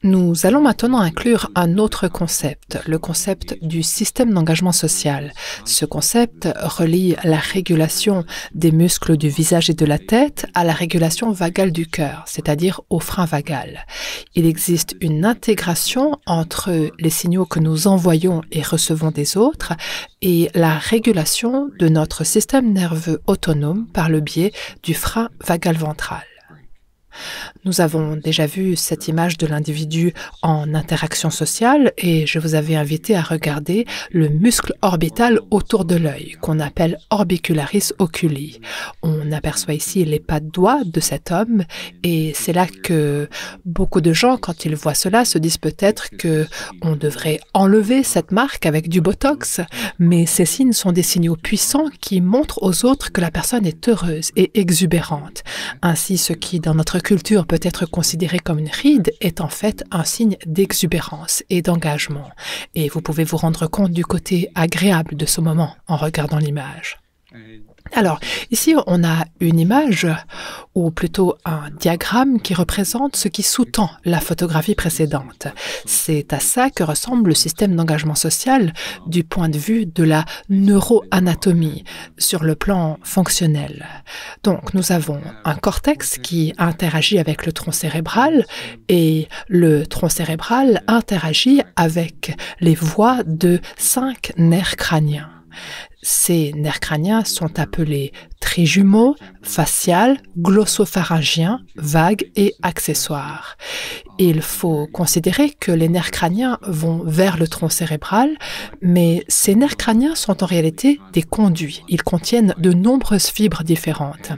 Nous allons maintenant inclure un autre concept, le concept du système d'engagement social. Ce concept relie la régulation des muscles du visage et de la tête à la régulation vagale du cœur, c'est-à-dire au frein vagal. Il existe une intégration entre les signaux que nous envoyons et recevons des autres et la régulation de notre système nerveux autonome par le biais du frein vagal ventral. Nous avons déjà vu cette image de l'individu en interaction sociale et je vous avais invité à regarder le muscle orbital autour de l'œil, qu'on appelle orbicularis oculi. On aperçoit ici les pas de doigts de cet homme et c'est là que beaucoup de gens, quand ils voient cela, se disent peut-être qu'on devrait enlever cette marque avec du botox, mais ces signes sont des signaux puissants qui montrent aux autres que la personne est heureuse et exubérante. Ainsi, ce qui, dans notre culture, peut être considéré comme une ride est en fait un signe d'exubérance et d'engagement. Et vous pouvez vous rendre compte du côté agréable de ce moment en regardant l'image. Alors, ici, on a une image, ou plutôt un diagramme qui représente ce qui sous-tend la photographie précédente. C'est à ça que ressemble le système d'engagement social du point de vue de la neuroanatomie, sur le plan fonctionnel. Donc, nous avons un cortex qui interagit avec le tronc cérébral, et le tronc cérébral interagit avec les voies de 5 nerfs crâniens. Ces nerfs crâniens sont appelés trijumeaux, facial, glossopharyngien, vague et accessoires. Il faut considérer que les nerfs crâniens vont vers le tronc cérébral, mais ces nerfs crâniens sont en réalité des conduits. Ils contiennent de nombreuses fibres différentes.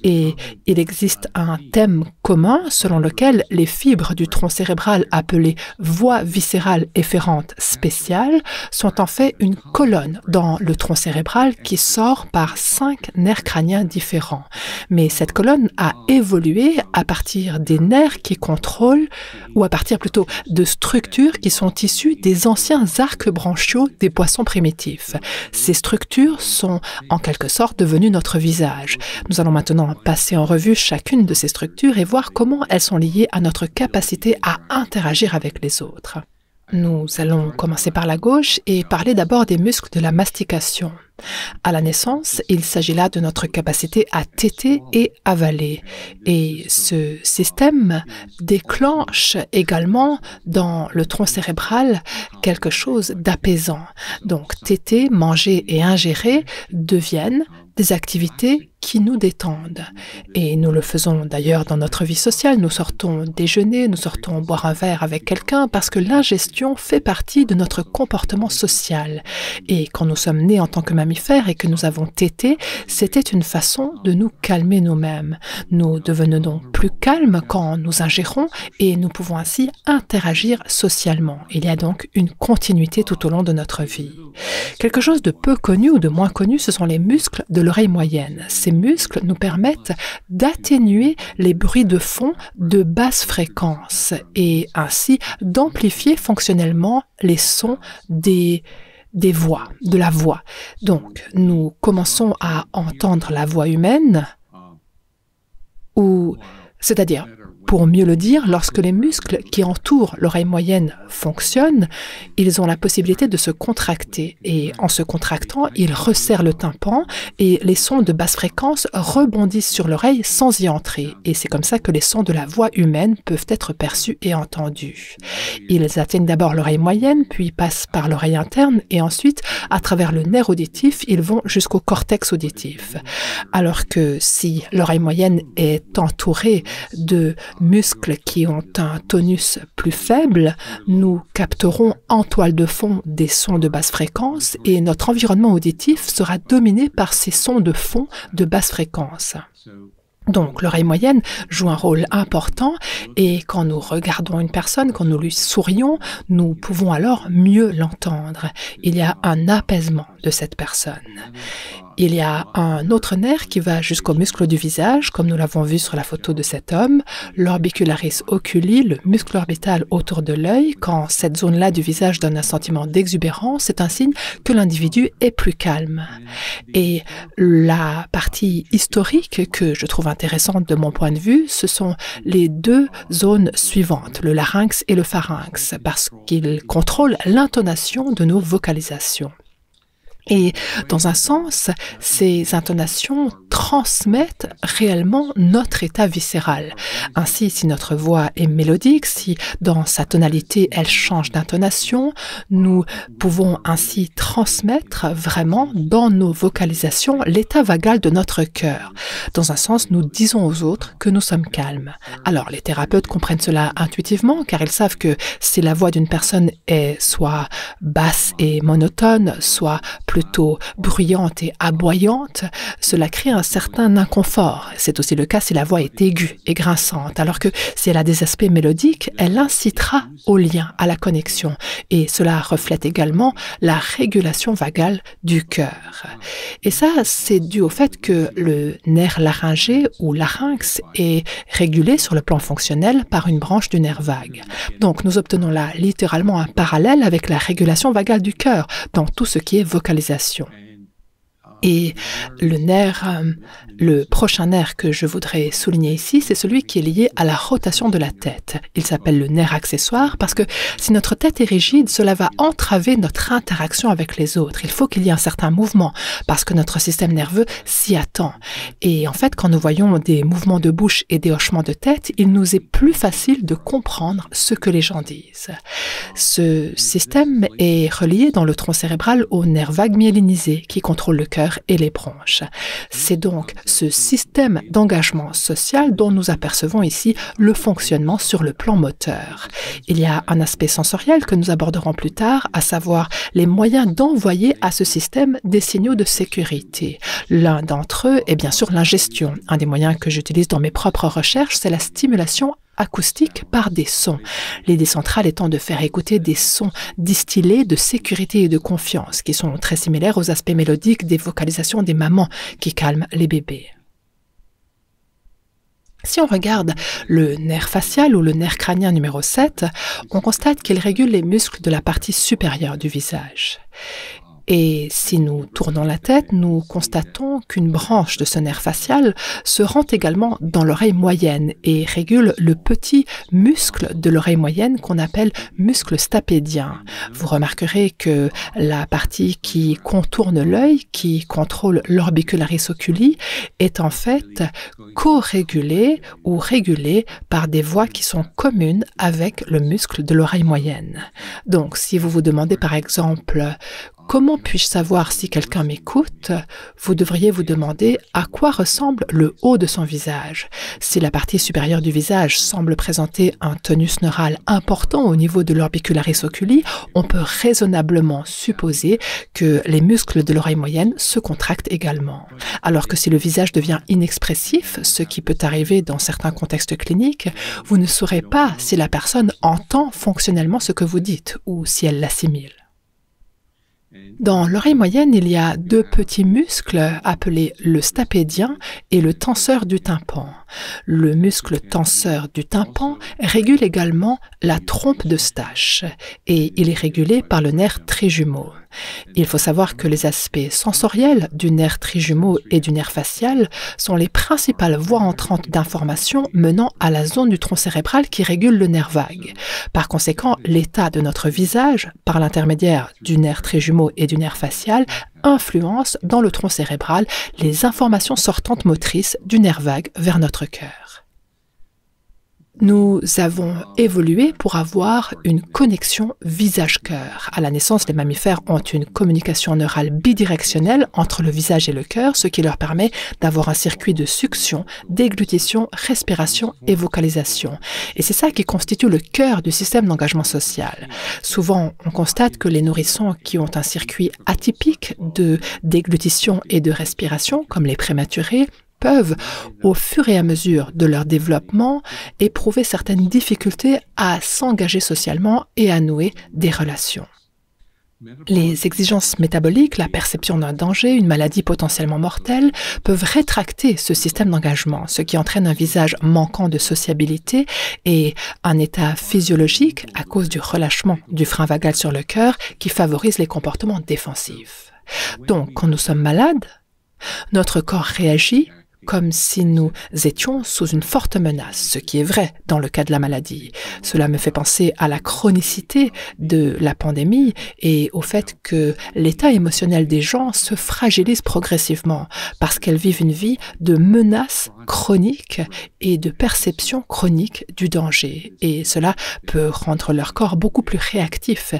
Et il existe un thème commun selon lequel les fibres du tronc cérébral appelées voies viscérales efférentes spéciales sont en fait une colonne dans le tronc cérébral qui sort par 5 nerfs crâniens différents. Mais cette colonne a évolué à partir des nerfs qui contrôlent, ou à partir plutôt de structures qui sont issues des anciens arcs branchiaux des poissons primitifs. Ces structures sont en quelque sorte devenues notre visage. Nous allons maintenant passer en revue chacune de ces structures et voir comment elles sont liées à notre capacité à interagir avec les autres. Nous allons commencer par la gauche et parler d'abord des muscles de la mastication. À la naissance, il s'agit là de notre capacité à téter et avaler. Et ce système déclenche également dans le tronc cérébral quelque chose d'apaisant. Donc, téter, manger et ingérer deviennent des activités qui nous détendent. Et nous le faisons d'ailleurs dans notre vie sociale. Nous sortons déjeuner, nous sortons boire un verre avec quelqu'un parce que l'ingestion fait partie de notre comportement social. Et quand nous sommes nés en tant que mammifères et que nous avons tété, c'était une façon de nous calmer nous-mêmes. Nous devenons donc plus calmes quand nous ingérons et nous pouvons ainsi interagir socialement. Il y a donc une continuité tout au long de notre vie. Quelque chose de peu connu ou de moins connu, ce sont les muscles de l'oreille moyenne. Ces muscles nous permettent d'atténuer les bruits de fond de basse fréquence et ainsi d'amplifier fonctionnellement les sons des voix, de la voix. Donc, nous commençons à entendre la voix humaine, c'est-à-dire, pour mieux le dire, lorsque les muscles qui entourent l'oreille moyenne fonctionnent, ils ont la possibilité de se contracter. Et en se contractant, ils resserrent le tympan et les sons de basse fréquence rebondissent sur l'oreille sans y entrer. Et c'est comme ça que les sons de la voix humaine peuvent être perçus et entendus. Ils atteignent d'abord l'oreille moyenne, puis passent par l'oreille interne et ensuite, à travers le nerf auditif, ils vont jusqu'au cortex auditif. Alors que si l'oreille moyenne est entourée de muscles qui ont un tonus plus faible, nous capterons en toile de fond des sons de basse fréquence et notre environnement auditif sera dominé par ces sons de fond de basse fréquence. Donc, l'oreille moyenne joue un rôle important et quand nous regardons une personne, quand nous lui sourions, nous pouvons alors mieux l'entendre. Il y a un apaisement de cette personne. Il y a un autre nerf qui va jusqu'au muscle du visage, comme nous l'avons vu sur la photo de cet homme, l'orbicularis oculi, le muscle orbital autour de l'œil. Quand cette zone-là du visage donne un sentiment d'exubérance, c'est un signe que l'individu est plus calme. Et la partie historique que je trouve intéressante de mon point de vue, ce sont les deux zones suivantes, le larynx et le pharynx, parce qu'ils contrôlent l'intonation de nos vocalisations. Et dans un sens, ces intonations transmettent réellement notre état viscéral. Ainsi, si notre voix est mélodique, si dans sa tonalité elle change d'intonation, nous pouvons ainsi transmettre vraiment dans nos vocalisations l'état vagal de notre cœur. Dans un sens, nous disons aux autres que nous sommes calmes. Alors, les thérapeutes comprennent cela intuitivement car ils savent que si la voix d'une personne est soit basse et monotone, soit plutôt bruyante et aboyante, cela crée un certain inconfort. C'est aussi le cas si la voix est aiguë et grinçante, alors que si elle a des aspects mélodiques, elle incitera au lien, à la connexion. Et cela reflète également la régulation vagale du cœur. Et ça, c'est dû au fait que le nerf laryngé ou larynx est régulé sur le plan fonctionnel par une branche du nerf vague. Donc, nous obtenons là littéralement un parallèle avec la régulation vagale du cœur dans tout ce qui est vocalisation. Et le prochain nerf que je voudrais souligner ici, c'est celui qui est lié à la rotation de la tête. Il s'appelle le nerf accessoire parce que si notre tête est rigide, cela va entraver notre interaction avec les autres. Il faut qu'il y ait un certain mouvement parce que notre système nerveux s'y attend. Et en fait, quand nous voyons des mouvements de bouche et des hochements de tête, il nous est plus facile de comprendre ce que les gens disent. Ce système est relié dans le tronc cérébral au nerf vague myélinisé qui contrôle le cœur et les bronches. C'est donc ce système d'engagement social dont nous apercevons ici le fonctionnement sur le plan moteur. Il y a un aspect sensoriel que nous aborderons plus tard, à savoir les moyens d'envoyer à ce système des signaux de sécurité. L'un d'entre eux est bien sûr l'ingestion. Un des moyens que j'utilise dans mes propres recherches, c'est la stimulation acoustique par des sons. L'idée centrale étant de faire écouter des sons distillés de sécurité et de confiance, qui sont très similaires aux aspects mélodiques des vocalisations des mamans qui calment les bébés. Si on regarde le nerf facial ou le nerf crânien numéro 7, on constate qu'il régule les muscles de la partie supérieure du visage. Et si nous tournons la tête, nous constatons qu'une branche de ce nerf facial se rend également dans l'oreille moyenne et régule le petit muscle de l'oreille moyenne qu'on appelle muscle stapédien. Vous remarquerez que la partie qui contourne l'œil, qui contrôle l'orbicularis oculi, est en fait co-régulée ou régulée par des voies qui sont communes avec le muscle de l'oreille moyenne. Donc, si vous vous demandez par exemple comment puis-je savoir si quelqu'un m'écoute? Vous devriez vous demander à quoi ressemble le haut de son visage. Si la partie supérieure du visage semble présenter un tonus neural important au niveau de l'orbicularis oculi, on peut raisonnablement supposer que les muscles de l'oreille moyenne se contractent également. Alors que si le visage devient inexpressif, ce qui peut arriver dans certains contextes cliniques, vous ne saurez pas si la personne entend fonctionnellement ce que vous dites ou si elle l'assimile. Dans l'oreille moyenne, il y a deux petits muscles appelés le stapédien et le tenseur du tympan. Le muscle tenseur du tympan régule également la trompe d'Eustache et il est régulé par le nerf trijumeau. Il faut savoir que les aspects sensoriels du nerf trijumeau et du nerf facial sont les principales voies entrantes d'information menant à la zone du tronc cérébral qui régule le nerf vague. Par conséquent, l'état de notre visage, par l'intermédiaire du nerf trijumeau et du nerf facial, influence dans le tronc cérébral les informations sortantes motrices du nerf vague vers notre cœur. Nous avons évolué pour avoir une connexion visage-cœur. À la naissance, les mammifères ont une communication neurale bidirectionnelle entre le visage et le cœur, ce qui leur permet d'avoir un circuit de succion, déglutition, respiration et vocalisation. Et c'est ça qui constitue le cœur du système d'engagement social. Souvent, on constate que les nourrissons qui ont un circuit atypique de déglutition et de respiration, comme les prématurés, peuvent, au fur et à mesure de leur développement, éprouver certaines difficultés à s'engager socialement et à nouer des relations. Les exigences métaboliques, la perception d'un danger, une maladie potentiellement mortelle, peuvent rétracter ce système d'engagement, ce qui entraîne un visage manquant de sociabilité et un état physiologique à cause du relâchement du frein vagal sur le cœur qui favorise les comportements défensifs. Donc, quand nous sommes malades, notre corps réagit comme si nous étions sous une forte menace, ce qui est vrai dans le cas de la maladie. Cela me fait penser à la chronicité de la pandémie et au fait que l'état émotionnel des gens se fragilise progressivement parce qu'elles vivent une vie de menaces chroniques et de perception chronique du danger. Et cela peut rendre leur corps beaucoup plus réactif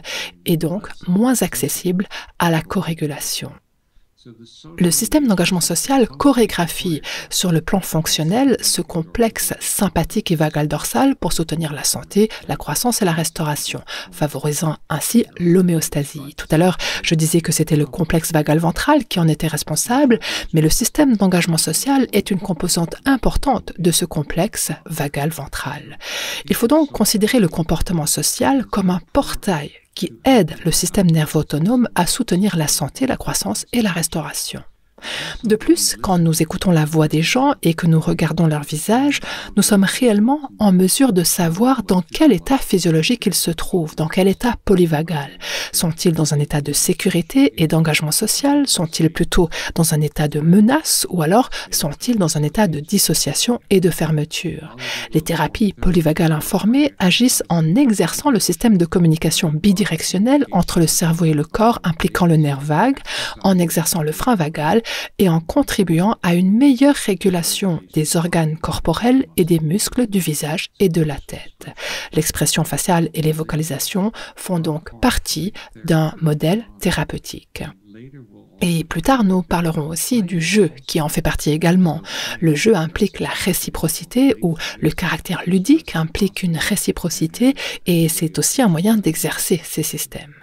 et donc moins accessible à la corrégulation. Le système d'engagement social chorégraphie sur le plan fonctionnel ce complexe sympathique et vagal dorsal pour soutenir la santé, la croissance et la restauration, favorisant ainsi l'homéostasie. Tout à l'heure, je disais que c'était le complexe vagal ventral qui en était responsable, mais le système d'engagement social est une composante importante de ce complexe vagal ventral. Il faut donc considérer le comportement social comme un portail qui aide le système nerveux autonome à soutenir la santé, la croissance et la restauration. De plus, quand nous écoutons la voix des gens et que nous regardons leur visage, nous sommes réellement en mesure de savoir dans quel état physiologique ils se trouvent, dans quel état polyvagal. Sont-ils dans un état de sécurité et d'engagement social? Sont-ils plutôt dans un état de menace ou alors sont-ils dans un état de dissociation et de fermeture? Les thérapies polyvagales informées agissent en exerçant le système de communication bidirectionnel entre le cerveau et le corps impliquant le nerf vague, en exerçant le frein vagal et en contribuant à une meilleure régulation des organes corporels et des muscles du visage et de la tête. L'expression faciale et les vocalisations font donc partie d'un modèle thérapeutique. Et plus tard, nous parlerons aussi du jeu qui en fait partie également. Le jeu implique la réciprocité ou le caractère ludique implique une réciprocité et c'est aussi un moyen d'exercer ces systèmes.